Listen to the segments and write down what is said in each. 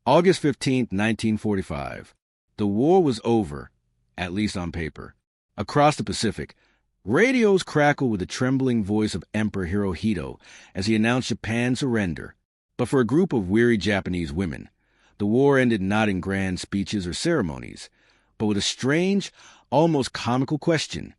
August 15, 1945. The war was over, at least on paper. Across the Pacific, radios crackled with the trembling voice of Emperor Hirohito as he announced Japan's surrender. But for a group of weary Japanese women, the war ended not in grand speeches or ceremonies, but with a strange, almost comical question.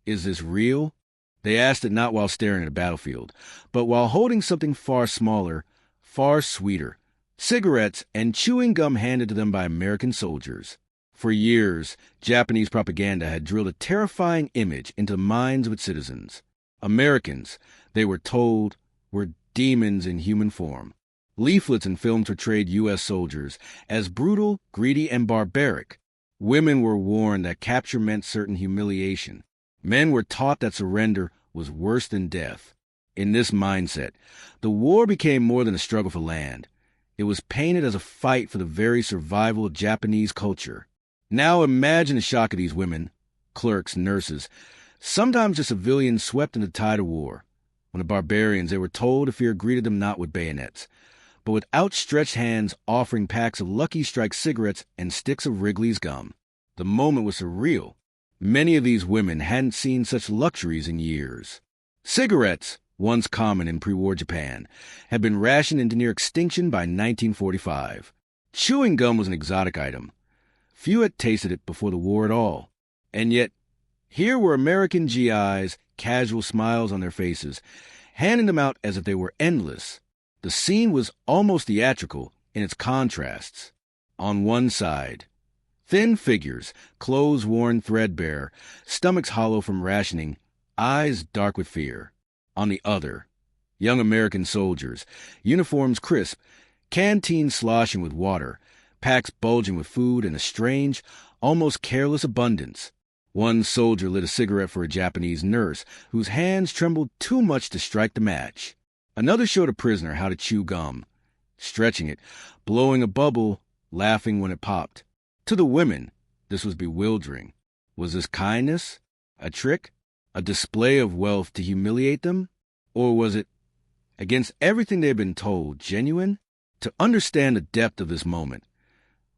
Is this real? They asked it not while staring at a battlefield, but while holding something far smaller, far sweeter, cigarettes and chewing gum handed to them by American soldiers. For years, Japanese propaganda had drilled a terrifying image into the minds of its citizens. Americans, they were told, were demons in human form. Leaflets and films portrayed U.S. soldiers as brutal, greedy, and barbaric. Women were warned that capture meant certain humiliation. Men were taught that surrender was worse than death. In this mindset, the war became more than a struggle for land. It was painted as a fight for the very survival of Japanese culture. Now imagine the shock of these women, clerks, nurses, sometimes just civilians swept in the tide of war. When the barbarians, they were told to fear, greeted them not with bayonets, but with outstretched hands offering packs of Lucky Strike cigarettes and sticks of Wrigley's gum. The moment was surreal. Many of these women hadn't seen such luxuries in years. Cigarettes, once common in pre-war Japan, had been rationed into near extinction by 1945. Chewing gum was an exotic item. Few had tasted it before the war at all. And yet, here were American GIs, casual smiles on their faces, handing them out as if they were endless. The scene was almost theatrical in its contrasts. On one side, thin figures, clothes worn threadbare, stomachs hollow from rationing, eyes dark with fear. On the other, young American soldiers, uniforms crisp, canteens sloshing with water, packs bulging with food, and a strange, almost careless abundance. One soldier lit a cigarette for a Japanese nurse, whose hands trembled too much to strike the match. Another showed a prisoner how to chew gum, stretching it, blowing a bubble, laughing when it popped. To the women, this was bewildering. Was this kindness? A trick? A display of wealth to humiliate them? Or was it, against everything they had been told, genuine? To understand the depth of this moment,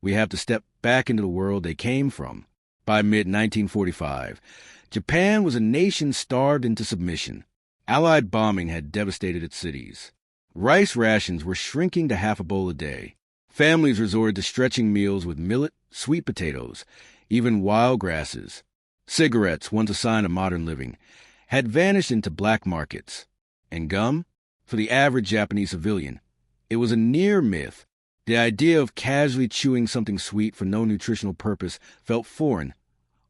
we have to step back into the world they came from. By mid-1945, Japan was a nation starved into submission. Allied bombing had devastated its cities. Rice rations were shrinking to half a bowl a day. Families resorted to stretching meals with millet, sweet potatoes, even wild grasses. Cigarettes, once a sign of modern living, had vanished into black markets. And gum? For the average Japanese civilian, it was a near myth. The idea of casually chewing something sweet for no nutritional purpose felt foreign,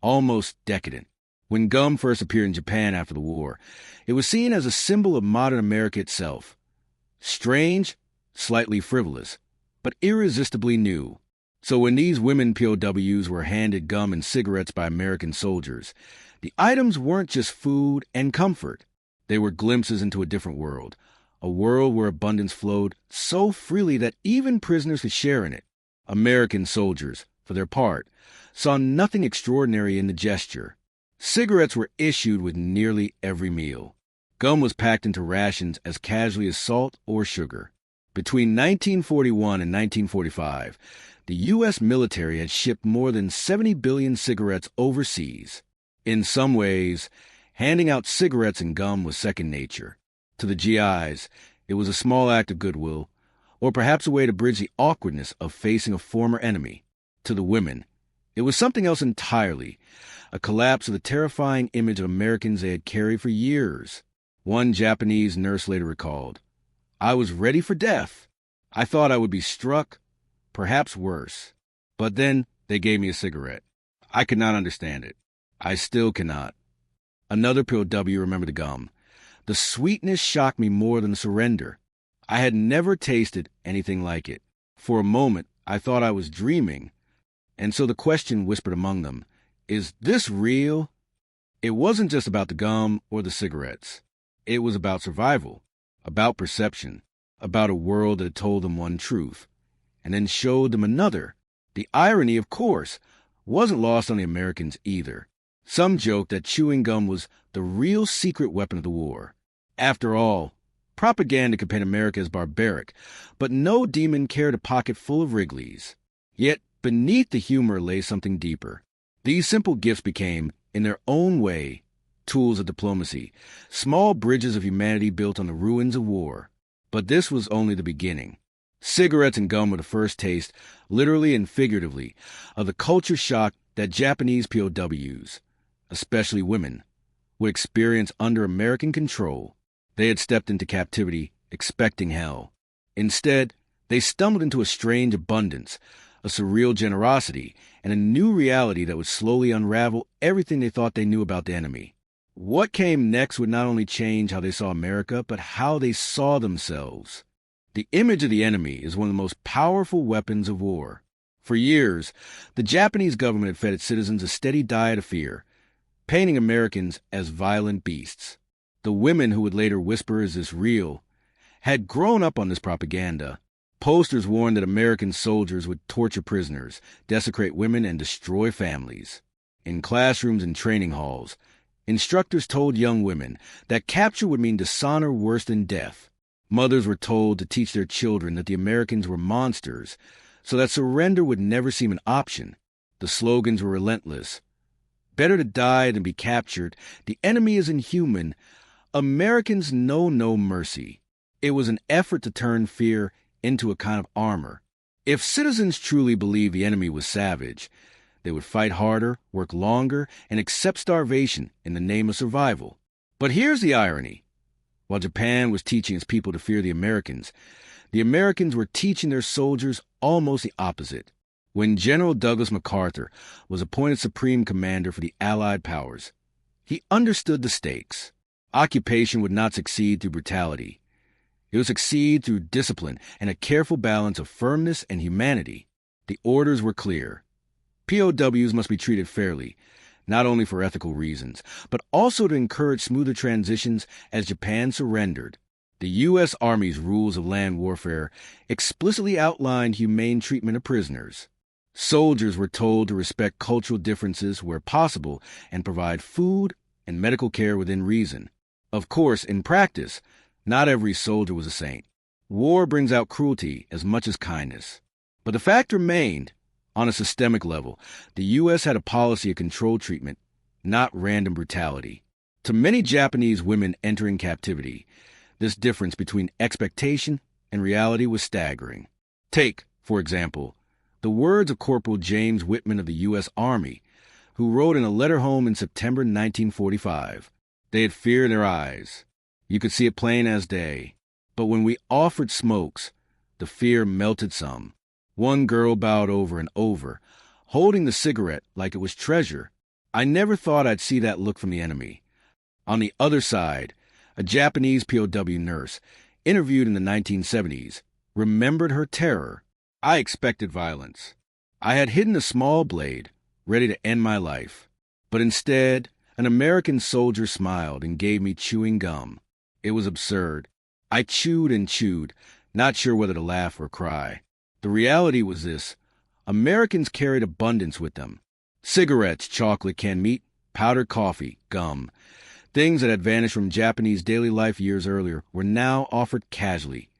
almost decadent. When gum first appeared in Japan after the war, it was seen as a symbol of modern America itself. Strange, slightly frivolous, but irresistibly new. So when these women POWs were handed gum and cigarettes by American soldiers, the items weren't just food and comfort. They were glimpses into a different world, a world where abundance flowed so freely that even prisoners could share in it. American soldiers, for their part, saw nothing extraordinary in the gesture. Cigarettes were issued with nearly every meal. Gum was packed into rations as casually as salt or sugar. Between 1941 and 1945, the U.S. military had shipped more than 70 billion cigarettes overseas. In some ways, handing out cigarettes and gum was second nature. To the GIs, it was a small act of goodwill, or perhaps a way to bridge the awkwardness of facing a former enemy. To the women, it was something else entirely, a collapse of the terrifying image of Americans they had carried for years. One Japanese nurse later recalled, "I was ready for death. I thought I would be struck, perhaps worse. But then they gave me a cigarette. I could not understand it. I still cannot." Another POW remembered the gum. "The sweetness shocked me more than the surrender. I had never tasted anything like it. For a moment, I thought I was dreaming. And so the question whispered among them, is this real?" It wasn't just about the gum or the cigarettes. It was about survival, about perception, about a world that had told them one truth, and then showed them another. The irony, of course, wasn't lost on the Americans either. Some joked that chewing gum was the real secret weapon of the war. After all, Propaganda could paint America as barbaric, but no demon cared a pocket full of Wrigley's. Yet, beneath the humor lay something deeper. These simple gifts became, in their own way, tools of diplomacy, small bridges of humanity built on the ruins of war. But this was only the beginning. Cigarettes and gum were the first taste, literally and figuratively, of the culture shock that Japanese POWs, especially women, would experience under American control. They had stepped into captivity, expecting hell. Instead, they stumbled into a strange abundance, a surreal generosity, and a new reality that would slowly unravel everything they thought they knew about the enemy. What came next would not only change how they saw America, but how they saw themselves. The image of the enemy is one of the most powerful weapons of war. For years, the Japanese government had fed its citizens a steady diet of fear, painting Americans as violent beasts. The women who would later whisper, "Is this real?" had grown up on this propaganda. Posters warned that American soldiers would torture prisoners, desecrate women, and destroy families. In classrooms and training halls, instructors told young women that capture would mean dishonor worse than death. Mothers were told to teach their children that the Americans were monsters, so that surrender would never seem an option. The slogans were relentless. Better to die than be captured. The enemy is inhuman. Americans know no mercy. It was an effort to turn fear into a kind of armor. If citizens truly believed the enemy was savage, they would fight harder, work longer, and accept starvation in the name of survival. But here's the irony. While Japan was teaching its people to fear the Americans were teaching their soldiers almost the opposite. When General Douglas MacArthur was appointed Supreme Commander for the Allied powers, he understood the stakes. Occupation would not succeed through brutality. It would succeed through discipline and a careful balance of firmness and humanity. The orders were clear. POWs must be treated fairly, not only for ethical reasons, but also to encourage smoother transitions as Japan surrendered. The U.S. Army's rules of land warfare explicitly outlined humane treatment of prisoners. Soldiers were told to respect cultural differences where possible and provide food and medical care within reason. Of course, in practice, not every soldier was a saint. War brings out cruelty as much as kindness. But the fact remained, on a systemic level, the U.S. had a policy of controlled treatment, not random brutality. To many Japanese women entering captivity, this difference between expectation and reality was staggering. Take, for example, the words of Corporal James Whitman of the U.S. Army, who wrote in a letter home in September 1945. They had fear in their eyes. You could see it plain as day. But when we offered smokes, the fear melted some. One girl bowed over and over, holding the cigarette like it was treasure. I never thought I'd see that look from the enemy. On the other side, a Japanese POW nurse, interviewed in the 1970s, remembered her terror. I expected violence. I had hidden a small blade, ready to end my life. But instead, an American soldier smiled and gave me chewing gum. It was absurd. I chewed and chewed, not sure whether to laugh or cry. The reality was this. Americans carried abundance with them. Cigarettes, chocolate, canned meat, powdered coffee, gum. Things that had vanished from Japanese daily life years earlier were now offered casually,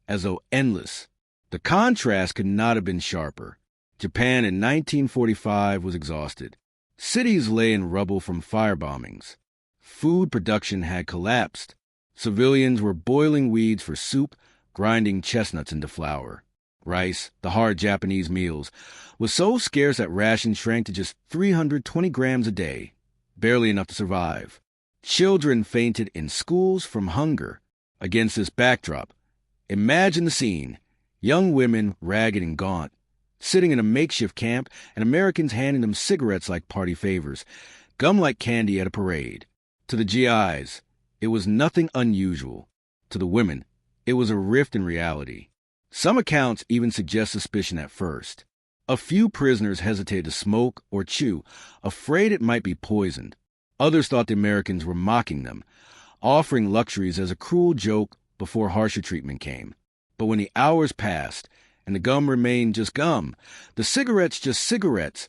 as though endless. The contrast could not have been sharper. Japan in 1945 was exhausted. Cities lay in rubble from fire bombings. Food production had collapsed. Civilians were boiling weeds for soup, grinding chestnuts into flour. Rice, the hard Japanese meals, was so scarce that rations shrank to just 320 grams a day, barely enough to survive. Children fainted in schools from hunger. Against this backdrop, imagine the scene. Young women, ragged and gaunt, sitting in a makeshift camp, and Americans handing them cigarettes like party favors, gum like candy at a parade. To the GIs, it was nothing unusual. To the women, it was a rift in reality. Some accounts even suggest suspicion at first. A few prisoners hesitated to smoke or chew, afraid it might be poisoned. Others thought the Americans were mocking them, offering luxuries as a cruel joke before harsher treatment came. But when the hours passed, and the gum remained just gum, the cigarettes just cigarettes,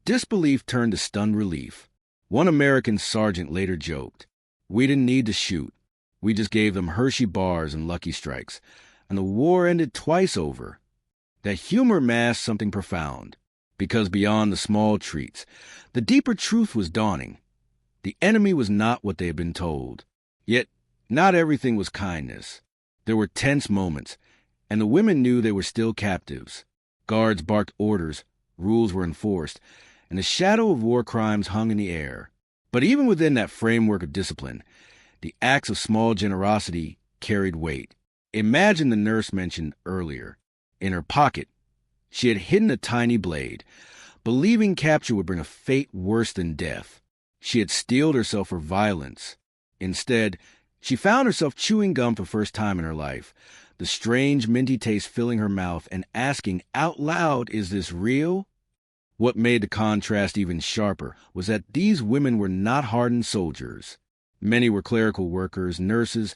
disbelief turned to stunned relief. One American sergeant later joked, "We didn't need to shoot. We just gave them Hershey bars and Lucky Strikes, and the war ended twice over. That humor masked something profound, because beyond the small treats, the deeper truth was dawning. The enemy was not what they had been told. Yet, not everything was kindness. There were tense moments, and the women knew they were still captives. Guards barked orders, rules were enforced, and the shadow of war crimes hung in the air. But even within that framework of discipline, the acts of small generosity carried weight. Imagine the nurse mentioned earlier. In her pocket, she had hidden a tiny blade, believing capture would bring a fate worse than death. She had steeled herself for violence. Instead, she found herself chewing gum for the first time in her life, the strange minty taste filling her mouth and asking out loud, "Is this real?" What made the contrast even sharper was that these women were not hardened soldiers. Many were clerical workers, nurses,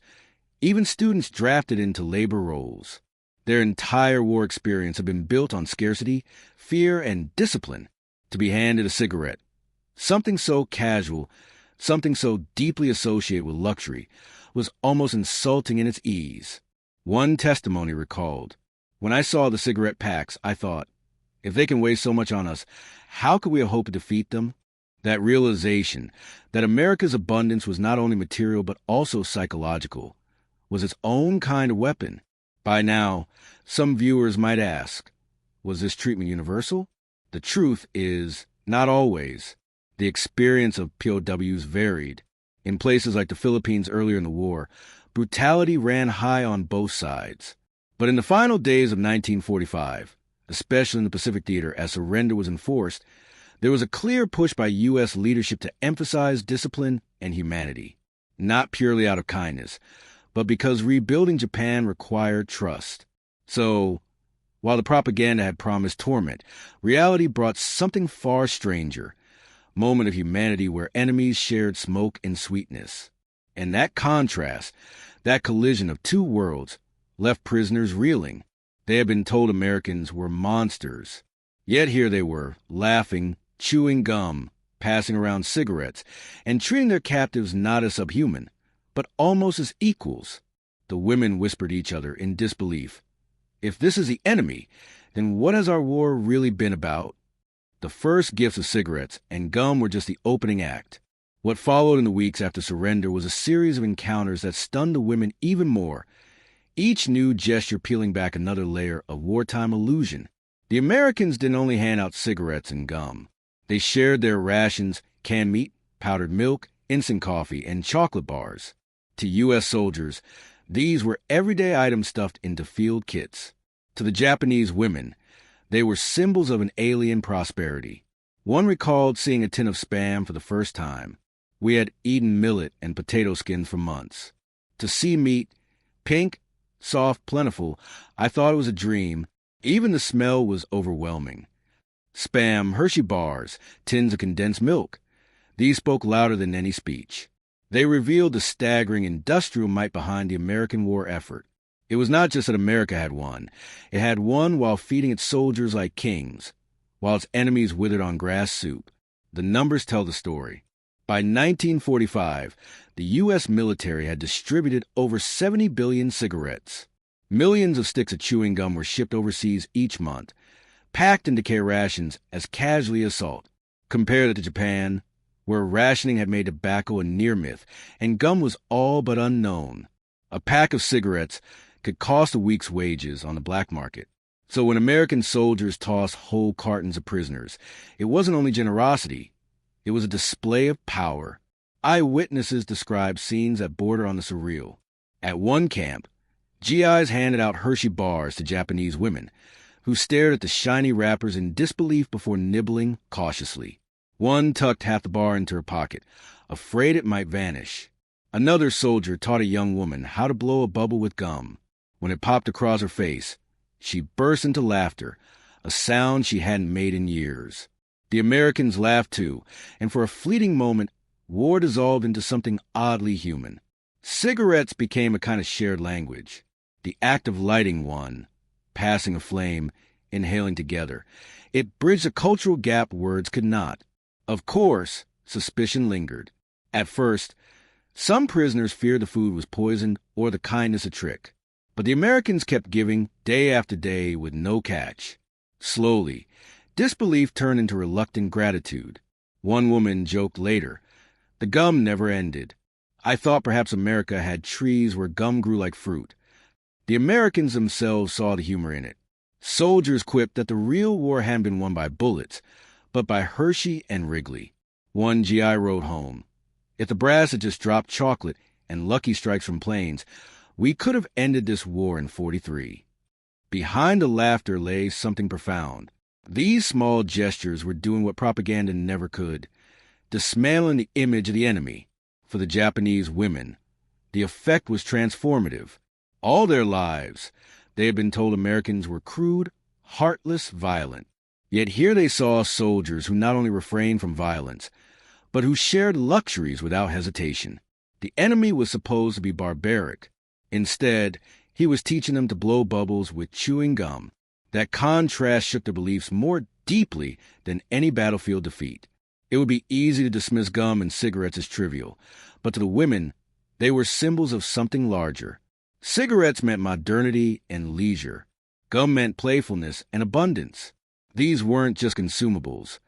even students drafted into labor roles. Their entire war experience had been built on scarcity, fear, and discipline. To be handed a cigarette, something so casual, something so deeply associated with luxury, was almost insulting in its ease. One testimony recalled, "When I saw the cigarette packs, I thought, if they can waste so much on us, how could we hope to defeat them?" That realization that America's abundance was not only material but also psychological was its own kind of weapon. By now, some viewers might ask, was this treatment universal? The truth is, not always. The experience of POWs varied. In places like the Philippines earlier in the war, brutality ran high on both sides. But in the final days of 1945, especially in the Pacific Theater as surrender was enforced, there was a clear push by U.S. leadership to emphasize discipline and humanity, not purely out of kindness, but because rebuilding Japan required trust. So, while the propaganda had promised torment, reality brought something far stranger, a moment of humanity where enemies shared smoke and sweetness. And that contrast, that collision of two worlds, left prisoners reeling. They had been told Americans were monsters. Yet here they were, laughing, chewing gum, passing around cigarettes, and treating their captives not as subhuman, but almost as equals. The women whispered each other in disbelief. If this is the enemy, then what has our war really been about? The first gifts of cigarettes and gum were just the opening act. What followed in the weeks after surrender was a series of encounters that stunned the women even more, each new gesture peeling back another layer of wartime illusion. The Americans didn't only hand out cigarettes and gum. They shared their rations, canned meat, powdered milk, instant coffee, and chocolate bars. To U.S. soldiers, these were everyday items stuffed into field kits. To the Japanese women, they were symbols of an alien prosperity. One recalled seeing a tin of Spam for the first time. We had eaten millet and potato skins for months. To see meat, pink, soft, plentiful, I thought it was a dream. Even the smell was overwhelming. Spam, Hershey bars, tins of condensed milk. These spoke louder than any speech. They revealed the staggering industrial might behind the American war effort. It was not just that America had won. It had won while feeding its soldiers like kings, while its enemies withered on grass soup. The numbers tell the story. By 1945, the U.S. military had distributed over 70 billion cigarettes. Millions of sticks of chewing gum were shipped overseas each month, packed into care rations as casually as salt. Compare that to Japan, where rationing had made tobacco a near myth, and gum was all but unknown. A pack of cigarettes could cost a week's wages on the black market. So when American soldiers tossed whole cartons of prisoners, it wasn't only generosity, it was a display of power. Eyewitnesses described scenes that border on the surreal. At one camp, GIs handed out Hershey bars to Japanese women, who stared at the shiny wrappers in disbelief before nibbling cautiously. One tucked half the bar into her pocket, afraid it might vanish. Another soldier taught a young woman how to blow a bubble with gum. When it popped across her face, she burst into laughter, a sound she hadn't made in years. The Americans laughed too, and for a fleeting moment, war dissolved into something oddly human. Cigarettes became a kind of shared language. The act of lighting one, passing a flame, inhaling together. It bridged a cultural gap words could not. Of course, suspicion lingered. At first, Some prisoners feared the food was poisoned or the kindness a trick. But the Americans kept giving day after day with no catch. Slowly, disbelief turned into reluctant gratitude. One woman joked later, "The gum never ended. I thought perhaps America had trees where gum grew like fruit." The Americans themselves saw the humor in it. Soldiers quipped that the real war hadn't been won by bullets, but by Hershey and Wrigley. One GI wrote home, "If the brass had just dropped chocolate and Lucky Strikes from planes, we could have ended this war in 43. Behind the laughter lay something profound. These small gestures were doing what propaganda never could, dismantling the image of the enemy. For the Japanese women, the effect was transformative. All their lives, they had been told Americans were crude, heartless, violent. Yet here they saw soldiers who not only refrained from violence, but who shared luxuries without hesitation. The enemy was supposed to be barbaric. Instead, he was teaching them to blow bubbles with chewing gum. That contrast shook their beliefs more deeply than any battlefield defeat. It would be easy to dismiss gum and cigarettes as trivial, but to the women, they were symbols of something larger. Cigarettes meant modernity and leisure. Gum meant playfulness and abundance. These weren't just consumables.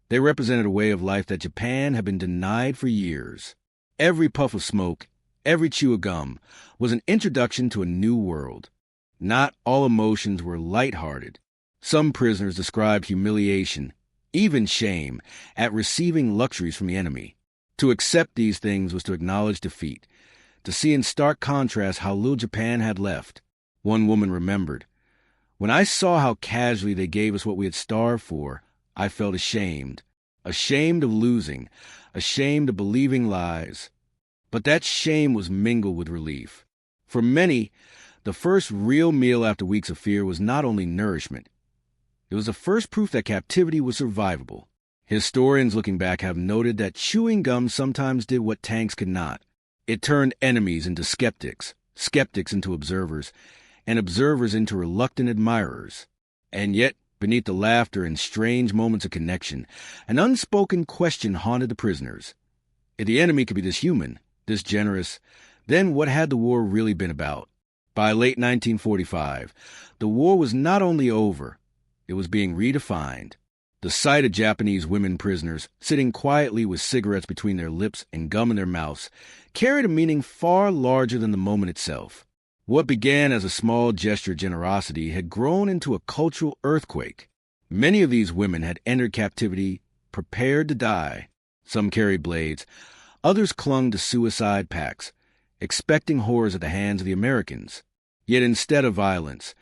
They represented a way of life that Japan had been denied for years. Every puff of smoke, every chew of gum, was an introduction to a new world. Not all emotions were lighthearted. Some prisoners described humiliation, even shame, at receiving luxuries from the enemy. To accept these things was to acknowledge defeat, to see in stark contrast how little Japan had left. One woman remembered, "When I saw how casually they gave us what we had starved for, I felt ashamed. Ashamed of losing, ashamed of believing lies." But that shame was mingled with relief. For many, the first real meal after weeks of fear was not only nourishment. It was the first proof that captivity was survivable. Historians looking back have noted that chewing gum sometimes did what tanks could not. It turned enemies into skeptics, skeptics into observers, and observers into reluctant admirers. And yet, beneath the laughter and strange moments of connection, an unspoken question haunted the prisoners. If the enemy could be this human, this generous, then what had the war really been about? By late 1945, the war was not only over, it was being redefined. The sight of Japanese women prisoners sitting quietly with cigarettes between their lips and gum in their mouths carried a meaning far larger than the moment itself. What began as a small gesture of generosity had grown into a cultural earthquake. Many of these women had entered captivity prepared to die. Some carried blades, others clung to suicide packs, expecting horrors at the hands of the Americans. Yet instead of violence,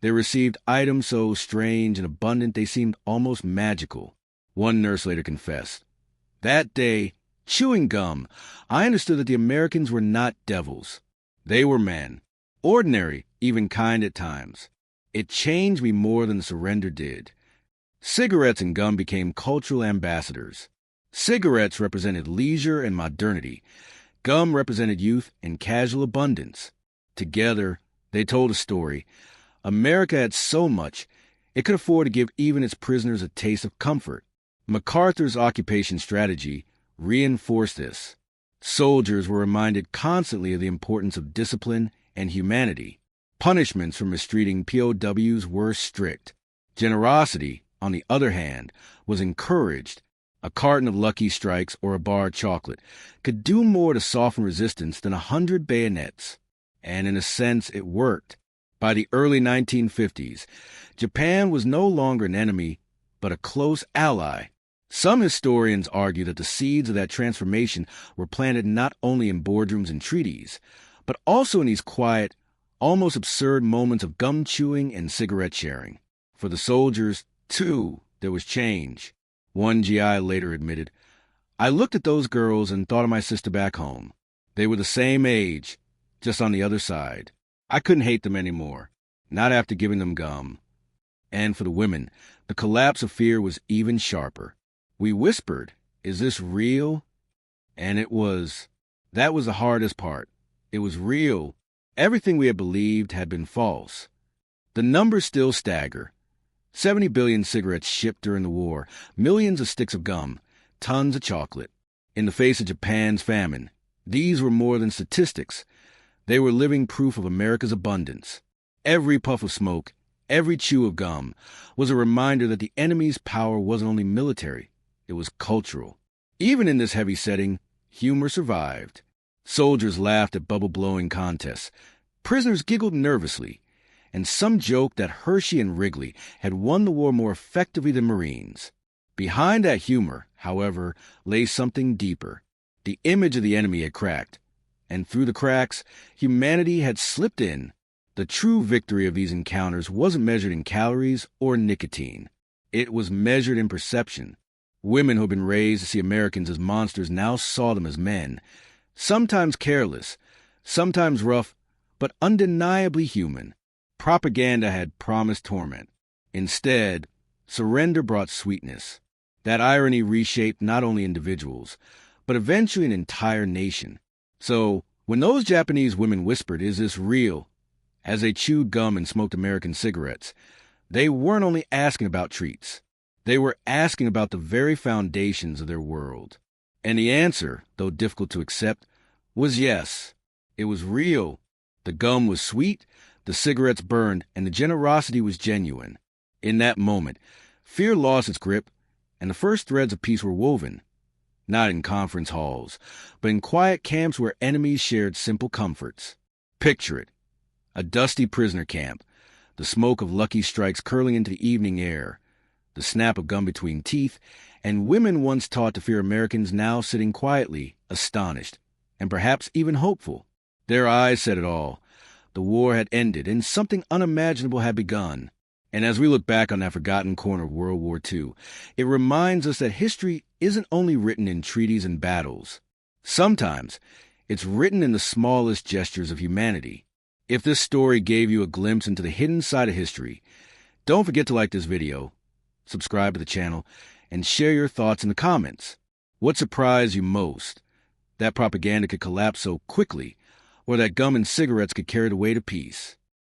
they received items so strange and abundant they seemed almost magical. One nurse later confessed, "That day, chewing gum, I understood that the Americans were not devils. They were men, ordinary, even kind at times. It changed me more than the surrender did." Cigarettes and gum became cultural ambassadors. Cigarettes represented leisure and modernity. Gum represented youth and casual abundance. Together, they told a story. America had so much, it could afford to give even its prisoners a taste of comfort. MacArthur's occupation strategy reinforced this. Soldiers were reminded constantly of the importance of discipline and humanity. Punishments for mistreating POWs were strict. Generosity, on the other hand, was encouraged. A carton of Lucky Strikes or a bar of chocolate could do more to soften resistance than 100 bayonets. And in a sense, it worked. By the early 1950s, Japan was no longer an enemy, but a close ally. Some historians argue that the seeds of that transformation were planted not only in boardrooms and treaties, but also in these quiet, almost absurd moments of gum chewing and cigarette sharing. For the soldiers, too, there was change. One GI later admitted, "I looked at those girls and thought of my sister back home. They were the same age, just on the other side. I couldn't hate them anymore, not after giving them gum." And for the women, the collapse of fear was even sharper. We whispered, "Is this real?" And it was. That was the hardest part. It was real. Everything we had believed had been false. The numbers still stagger. 70 billion cigarettes shipped during the war, millions of sticks of gum, tons of chocolate. In the face of Japan's famine, These were more than statistics. They were living proof of America's abundance. Every puff of smoke, every chew of gum, was a reminder that the enemy's power wasn't only military, it was cultural. Even in this heavy setting, humor survived. Soldiers laughed at bubble-blowing contests. Prisoners giggled nervously. And some joked that Hershey and Wrigley had won the war more effectively than Marines. Behind that humor, however, lay something deeper. The image of the enemy had cracked. And through the cracks, humanity had slipped in. The true victory of these encounters wasn't measured in calories or nicotine. It was measured in perception. Women who had been raised to see Americans as monsters now saw them as men, sometimes careless, sometimes rough, but undeniably human. Propaganda had promised torment. Instead, surrender brought sweetness. That irony reshaped not only individuals, but eventually an entire nation. So, when those Japanese women whispered, "Is this real?" as they chewed gum and smoked American cigarettes, they weren't only asking about treats. They were asking about the very foundations of their world. And the answer, though difficult to accept, was yes. It was real. The gum was sweet, the cigarettes burned, and the generosity was genuine. In that moment, fear lost its grip, and the first threads of peace were woven. Not in conference halls, but in quiet camps where enemies shared simple comforts. Picture it. A dusty prisoner camp, the smoke of Lucky Strikes curling into the evening air, the snap of gum between teeth, and women once taught to fear Americans now sitting quietly, astonished, and perhaps even hopeful. Their eyes said it all. The war had ended, and something unimaginable had begun. And as we look back on that forgotten corner of World War II, it reminds us that history isn't only written in treaties and battles. Sometimes, it's written in the smallest gestures of humanity. If this story gave you a glimpse into the hidden side of history, don't forget to like this video, subscribe to the channel, and share your thoughts in the comments. What surprised you most? That propaganda could collapse so quickly, or that gum and cigarettes could carry the way to peace?